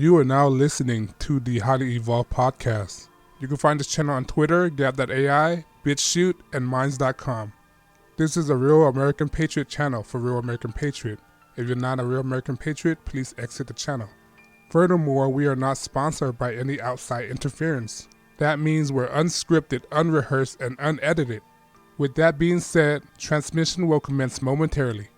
You are now listening to the Highly Evolved Podcast. You can find this channel on Twitter, Gab.ai, BitChute, and Minds.com. This is a Real American Patriot channel for Real American Patriot. If you're not a Real American Patriot, please exit the channel. Furthermore, we are not sponsored by any outside interference. That means we're unscripted, unrehearsed, and unedited. With that being said, transmission will commence momentarily.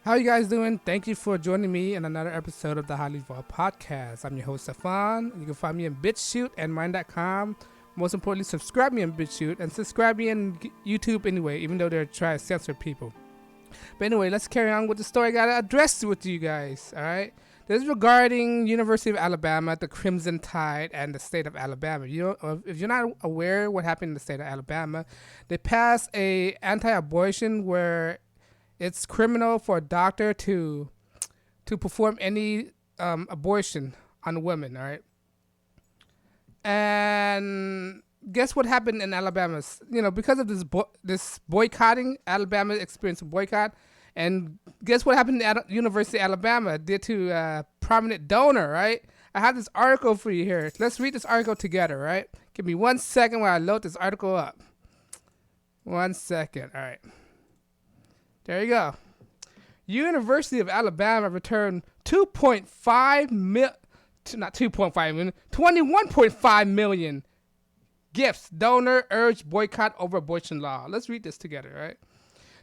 How you guys doing? Thank you for joining me in another episode of the Highly Evolved Podcast. I'm your host, Stefan. You can find me on BitChute and Mind.com. Most importantly, subscribe me on BitChute and subscribe me on YouTube anyway, even though they're trying to censor people. But anyway, let's carry on with the story I got to address with you guys, all right? This is regarding University of Alabama, the Crimson Tide, and the state of Alabama. If you're not aware what happened in the state of Alabama, they passed a anti-abortion where it's criminal for a doctor to perform any abortion on women, all right? And guess what happened in Alabama? Because of this boycotting, Alabama experienced a boycott. And guess what happened at University of Alabama due to a prominent donor, right? I have this article for you here. Let's read this article together, right? Give me 1 second while I load this article up. 1 second, all right. There you go. University of Alabama returned 21.5 million gifts. Donor urged boycott over abortion law. Let's read this together, right?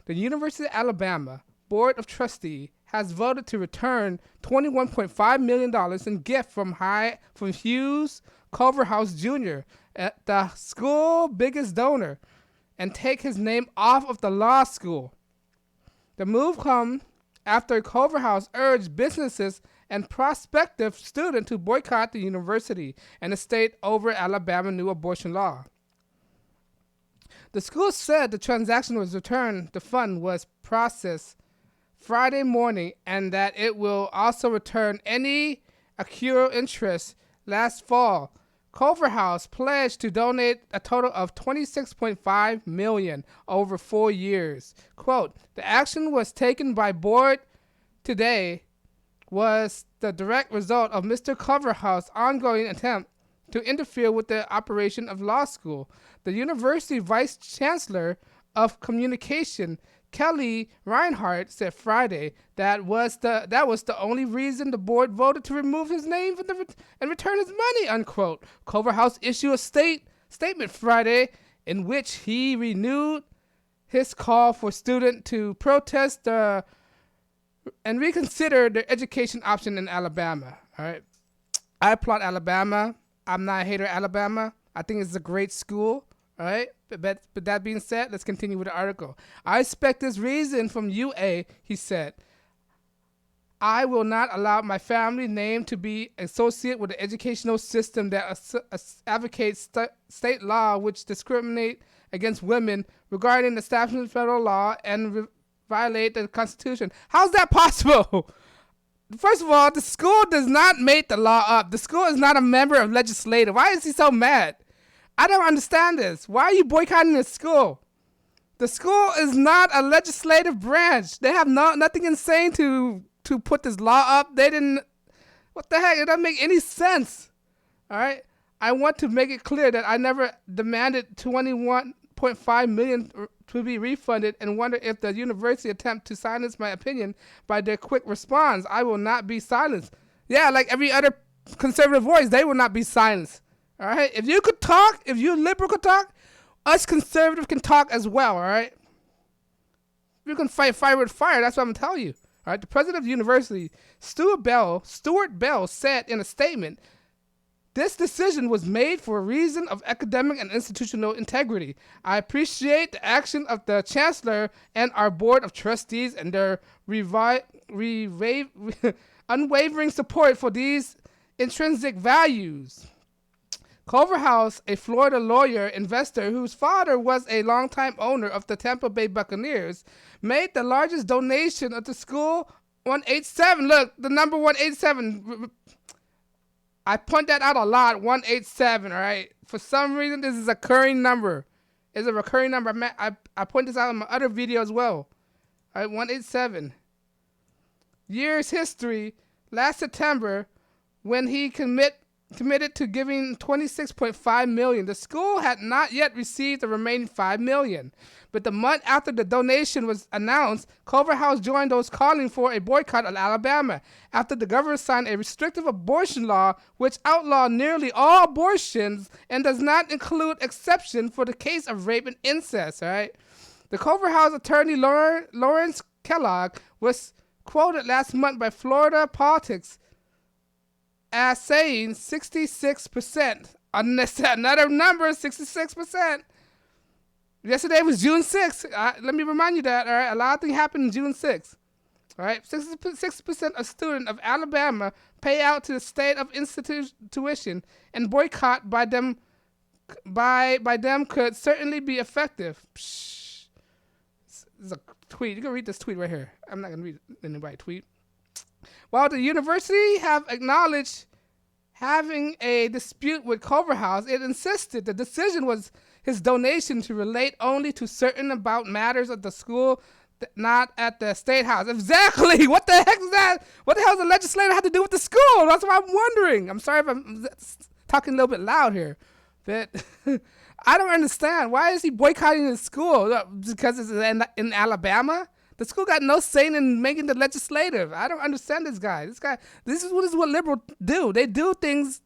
The University of Alabama Board of Trustees has voted to return $21.5 million in gift from Hughes Culverhouse Jr., the school's biggest donor, and take his name off of the law school. The move comes after Culverhouse urged businesses and prospective students to boycott the university and the state over Alabama new abortion law. The school said the transaction was returned. The fund was processed Friday morning and that it will also return any accrued interest last fall. Culverhouse pledged to donate a total of $26.5 million over 4 years. Quote, the action was taken by board today was the direct result of Mr. Culverhouse's ongoing attempt to interfere with the operation of law school. The university vice chancellor of communication, Kelly Reinhardt, said Friday that was the only reason the board voted to remove his name and return his money, unquote. Culverhouse issued a statement Friday in which he renewed his call for students to protest and reconsider their education option in Alabama. All right, I applaud Alabama. I'm not a hater of Alabama. I think it's a great school. All right, but that being said, let's continue with the article. I expect this reason from UA, he said. I will not allow my family name to be associated with the educational system that advocates state law which discriminate against women regarding the establishment of federal law and violate the Constitution. How's that possible? First of all, the school does not make the law up. The school is not a member of legislative. Why is he so mad? I don't understand this. Why are you boycotting the school? The school is not a legislative branch. They have nothing insane to put this law up. They didn't. What the heck? It doesn't make any sense. All right. I want to make it clear that I never demanded $21.5 million to be refunded and wonder if the university attempt to silence my opinion by their quick response. I will not be silenced. Yeah, like every other conservative voice, they will not be silenced. All right, if you could talk, if you liberal could talk, us conservative can talk as well. All right, you can fight fire with fire. That's what I'm telling you. All right, the president of the university, Stuart Bell, said in a statement, "This decision was made for a reason of academic and institutional integrity. I appreciate the action of the chancellor and our board of trustees and their unwavering support for these intrinsic values." Culverhouse, a Florida lawyer investor whose father was a longtime owner of the Tampa Bay Buccaneers, made the largest donation of the school 187. Look, the number 187. I point that out a lot, 187, all right? For some reason, this is a recurring number. It's a recurring number. I point this out in my other video as well. All right, 187. year's history last September when he committed to giving $26.5 million. The school had not yet received the remaining $5 million. But the month after the donation was announced, Culver House joined those calling for a boycott of Alabama after the governor signed a restrictive abortion law which outlawed nearly all abortions and does not include exception for the case of rape and incest. All right. The Culver House attorney Lawrence Kellogg was quoted last month by Florida Politics as saying 66%. Another number, 66%. Yesterday was June 6th. Let me remind you that, all right? A lot of things happened on June 6th. All right? 66% of students of Alabama pay out to the state of tuition, and boycott by them could certainly be effective. Psh. This is a tweet. You can read this tweet right here. I'm not going to read anybody's tweet. While the university have acknowledged having a dispute with Culver House, it insisted the decision was his donation to relate only to certain about matters of the school, not at the state house. Exactly. What the heck is that? What the hell does the legislator have to do with the school? That's what I'm wondering. I'm sorry if I'm talking a little bit loud here, but I don't understand. Why is he boycotting the school? Because it's in Alabama? The school got no say in making the legislative. I don't understand this guy. This is what liberals do. They do things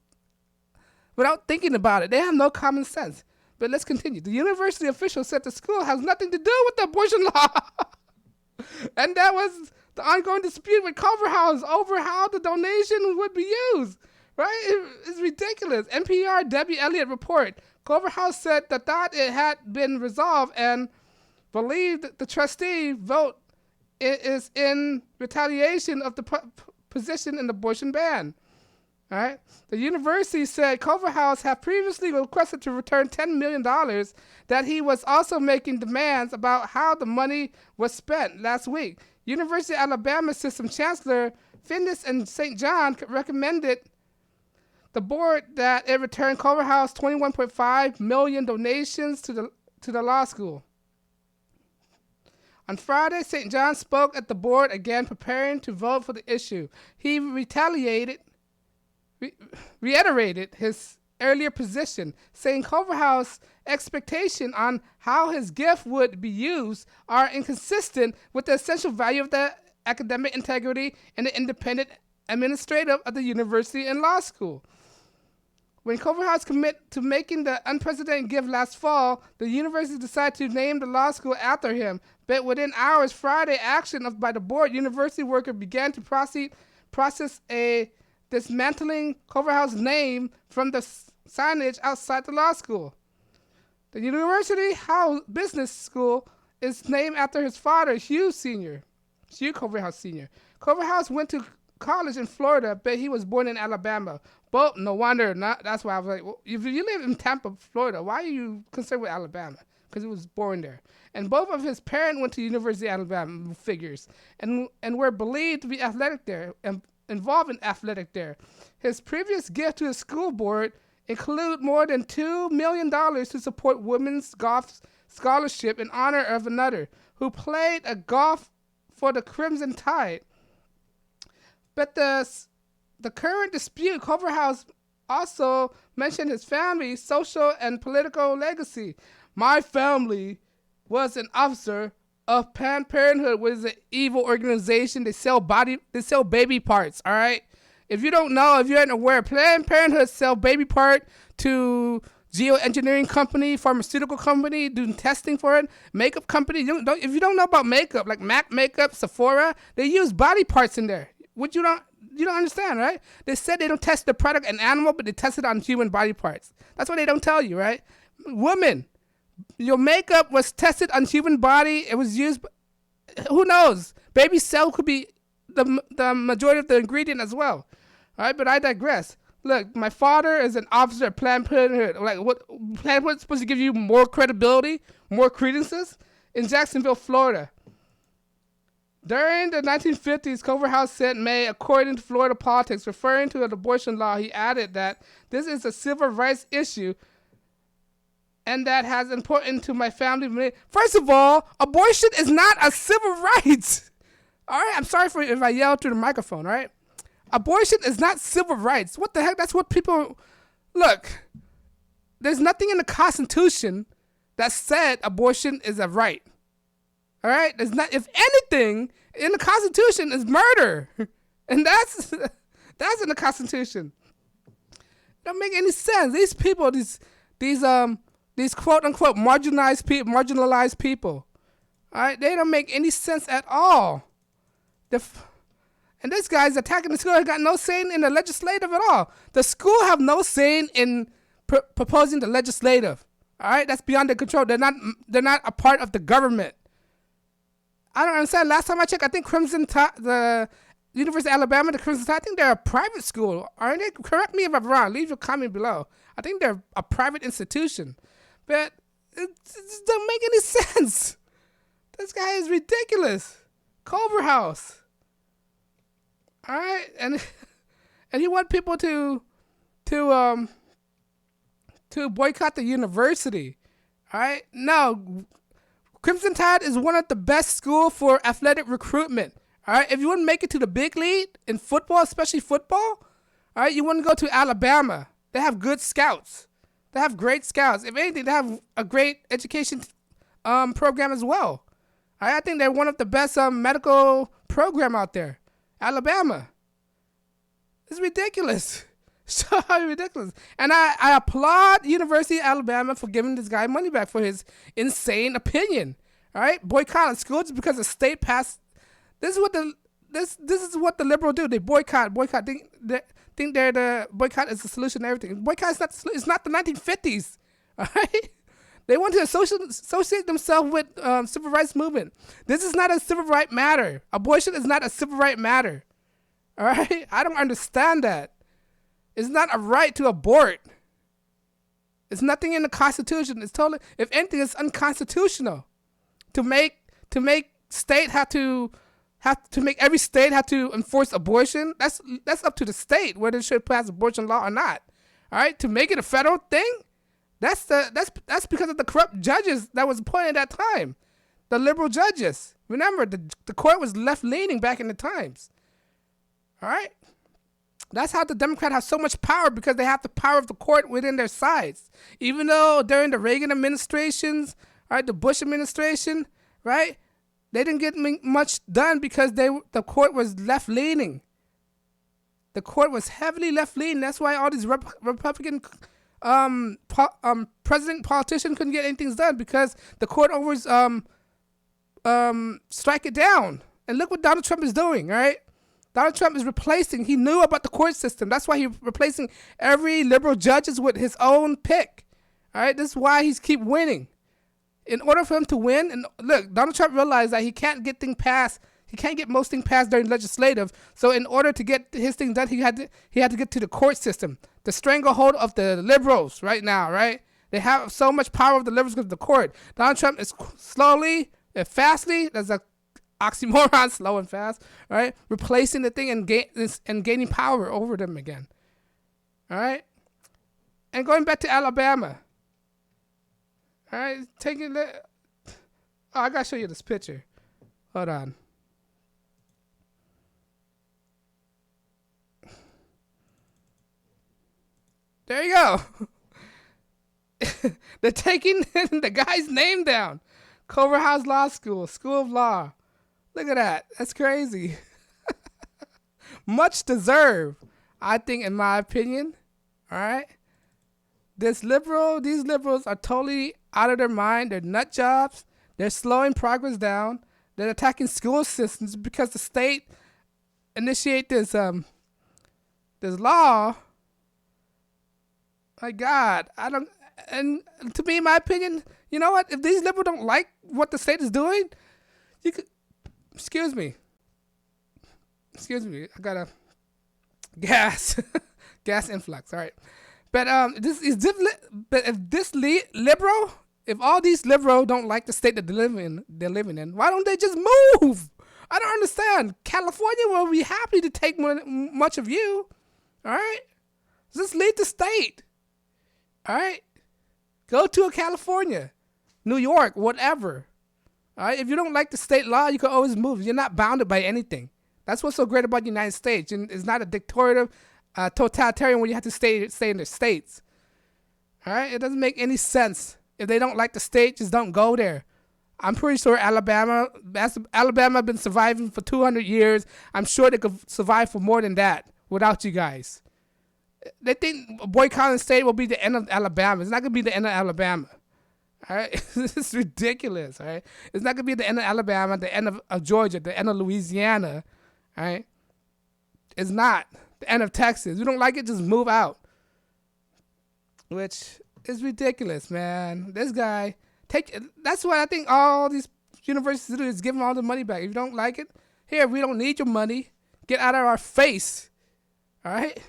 without thinking about it. They have no common sense. But let's continue. The university official said the school has nothing to do with the abortion law. And that was the ongoing dispute with Culver House over how the donation would be used. Right? It's ridiculous. NPR Debbie Elliott report. Culver House said that thought it had been resolved and believed the trustee vote is in retaliation of the position in the abortion ban. All right. The university said Culver House had previously requested to return $10 million that he was also making demands about how the money was spent last week. University of Alabama System Chancellor Finnis and St. John recommended the board that it return Culver House $21.5 million donations to the law school. On Friday, St. John spoke at the board again, preparing to vote for the issue. He reiterated his earlier position, saying Culver House's expectation on how his gift would be used are inconsistent with the essential value of the academic integrity and the independent administrative of the university and law school. When Culver House committed to making the unprecedented gift last fall, the university decided to name the law school after him. But within hours, Friday, action by the board, university worker began to process a dismantling Culver House name from the signage outside the law school. The University House Business School is named after his father, Hugh Culver House Sr. Culver House went to college in Florida, but he was born in Alabama. But no wonder, that's why I was like, well, if you live in Tampa, Florida, why are you concerned with Alabama? Because he was born there. And both of his parents went to University of Alabama, figures, and were believed to be athletic there, and involved in athletic there. His previous gift to the school board include more than $2 million to support women's golf scholarship in honor of another who played a golf for the Crimson Tide. But the current dispute, Culver House also mentioned his family's social and political legacy. My family was an officer of Planned Parenthood, which is an evil organization. They sell baby parts, all right? If you don't know, if you aren't aware, Planned Parenthood sell baby part to geoengineering company, pharmaceutical company, doing testing for it, makeup company. If you don't know about makeup, like MAC makeup, Sephora, they use body parts in there. You don't understand, right? They said they don't test the product on animal, but they test it on human body parts. That's what they don't tell you, right? Women, your makeup was tested on human body. It was used, who knows? Baby cell could be the majority of the ingredient as well. All right, but I digress. Look, my father is an officer at Planned Parenthood. Like, what? Planned Parenthood supposed to give you more credibility, more credences? In Jacksonville, Florida. During the 1950s, Culver House said May, according to Florida politics, referring to an abortion law, he added that this is a civil rights issue and that has important to my family. First of all, abortion is not a civil right. All right, I'm sorry for if I yell through the microphone. All right, abortion is not civil rights. What the heck? That's what people look. There's nothing in the Constitution that said abortion is a right. All right, there's not. If anything in the Constitution is murder, and that's in the Constitution. It don't make any sense. These people, these quote unquote marginalized people. All right, they don't make any sense at all. And this guy's attacking the school. He got no say in the legislative at all. The school have no say in proposing the legislative. All right, that's beyond their control. They're not a part of the government. I don't understand. Last time I checked, I think the University of Alabama, the Crimson Tide, I think they're a private school. Aren't they? Correct me if I'm wrong. Leave your comment below. I think they're a private institution. But it just doesn't make any sense. This guy is ridiculous. Culver House. All right, and he want people to boycott the university. All right, no. Crimson Tide is one of the best schools for athletic recruitment. All right, if you want to make it to the big league in football, especially football, all right, you want to go to Alabama. They have good scouts. They have great scouts. If anything, they have a great education program as well. All right, I think they're one of the best medical program out there. Alabama. It's ridiculous. So ridiculous. And I applaud University of Alabama for giving this guy money back for his insane opinion. All right, boycott schools because the state passed. This is what the liberals do. They boycott. They think they're the boycott is the solution to everything. Boycott is not. It's not the 1950s. All right. They want to associate themselves with civil rights movement. This is not a civil right matter. Abortion is not a civil right matter. All right. I don't understand that. It's not a right to abort. It's nothing in the Constitution. It's totally, if anything, it's unconstitutional to make state have to make every state have to enforce abortion. That's up to the state whether it should pass abortion law or not. All right, to make it a federal thing, that's because of the corrupt judges that was appointed at that time, the liberal judges. Remember, the court was left leaning back in the times. All right. That's how the Democrats have so much power, because they have the power of the court within their sides. Even though during the Reagan administrations, right, the Bush administration, right, they didn't get much done because the court was left leaning. The court was heavily left leaning. That's why all these Republican president politicians couldn't get anything done, because the court always strike it down. And look what Donald Trump is doing, right? Donald Trump is replacing. He knew about the court system. That's why he's replacing every liberal judges with his own pick. All right, this is why he's keep winning. In order for him to win, and look, Donald Trump realized that he can't get things passed. He can't get most things passed during legislative. So in order to get his thing done, he had to get to the court system, the stranglehold of the liberals right now. Right, they have so much power of the liberals because of the court. Donald Trump is slowly and fastly. There's a oxymoron, slow and fast, right? Replacing the thing and gaining power over them again. All right? And going back to Alabama. All right? I got to show you this picture. Hold on. There you go. They're taking the guy's name down. Culver House Law School, School of Law. Look at that. That's crazy. Much deserved, I think, in my opinion. All right. These liberals are totally out of their mind. They're nut jobs. They're slowing progress down. They're attacking school systems because the state initiate this law. My God, and to me, in my opinion, you know what? If these liberals don't like what the state is doing, you could. Excuse me. I got a gas influx. All right, but if all these liberals don't like the state that they're living in, why don't they just move? I don't understand. California will be happy to take much of you. All right, just leave the state. All right, go to California, New York, whatever. All right, if you don't like the state law, you can always move. You're not bounded by anything. That's what's so great about the United States. And it's not a dictatorial, totalitarian where you have to stay in the states. All right, it doesn't make any sense. If they don't like the state, just don't go there. I'm pretty sure Alabama been surviving for 200 years. I'm sure they could survive for more than that without you guys. They think boycotting the state will be the end of Alabama. It's not going to be the end of Alabama. All right? It's ridiculous. All right? It's not going to be the end of Alabama, the end of Georgia, the end of Louisiana. All right? It's not the end of Texas. If you don't like it, just move out. Which is ridiculous, man. This guy... That's what I think all these universities do is give them all the money back. If you don't like it, here, we don't need your money. Get out of our face. All right?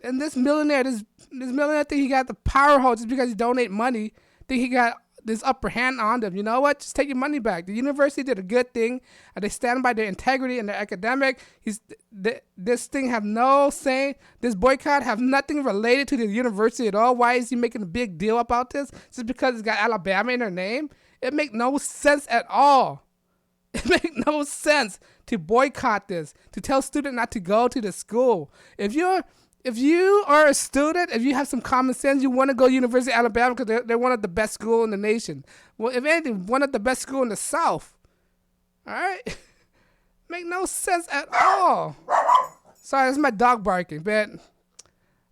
And this millionaire think he got the power hold just because he donate money, think he got this upper hand on them. You know what? Just take your money back. The university did a good thing, and they stand by their integrity and their academic. This thing have no say. This boycott have nothing related to the university at all. Why is he making a big deal about this? Just because it's got Alabama in their name? It make no sense at all. It make no sense to boycott this, to tell students not to go to the school. If you are a student, if you have some common sense, you want to go to University of Alabama because they're one of the best schools in the nation. Well, if anything, one of the best schools in the South. All right? Make no sense at all. Sorry, that's my dog barking, but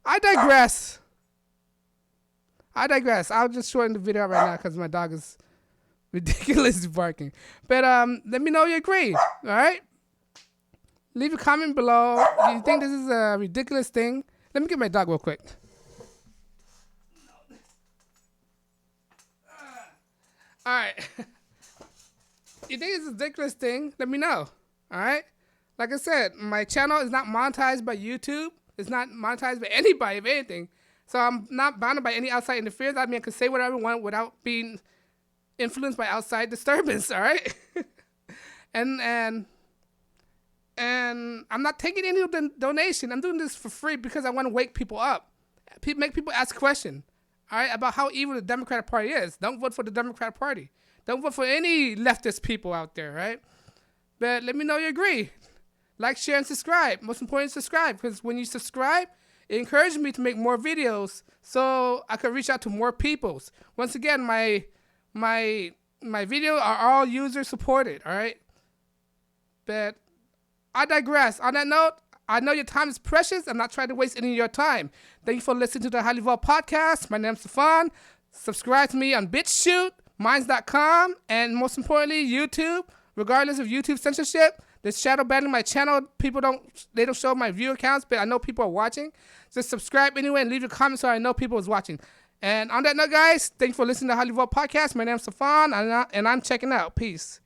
I digress. I'll just shorten the video right now because my dog is ridiculously barking. But let me know you agree, all right? Leave a comment below. Do you think this is a ridiculous thing? Let me get my dog real quick. All right. You think it's a ridiculous thing? Let me know. All right? Like I said, my channel is not monetized by YouTube. It's not monetized by anybody, if anything. So I'm not bounded by any outside interference. I mean, I can say whatever I want without being influenced by outside disturbance, all right? And I'm not taking any donation. I'm doing this for free because I want to wake people up. Make people ask questions, all right, about how evil the Democratic Party is. Don't vote for the Democratic Party. Don't vote for any leftist people out there, right? But let me know you agree. Like, share, and subscribe. Most important, subscribe, because when you subscribe, it encourages me to make more videos so I can reach out to more people. Once again, my videos are all user supported, all right? But I digress. On that note, I know your time is precious. I'm not trying to waste any of your time. Thank you for listening to the Highly Evolved Podcast. My name's Stefan. Subscribe to me on BitChute, Minds.com, and most importantly, YouTube. Regardless of YouTube censorship, there's shadow banning my channel. People don't show my view accounts, but I know people are watching. Just subscribe anyway and leave a comment so I know people is watching. And on that note, guys, thank you for listening to the Highly Evolved Podcast. My name's Stefan, and I'm checking out. Peace.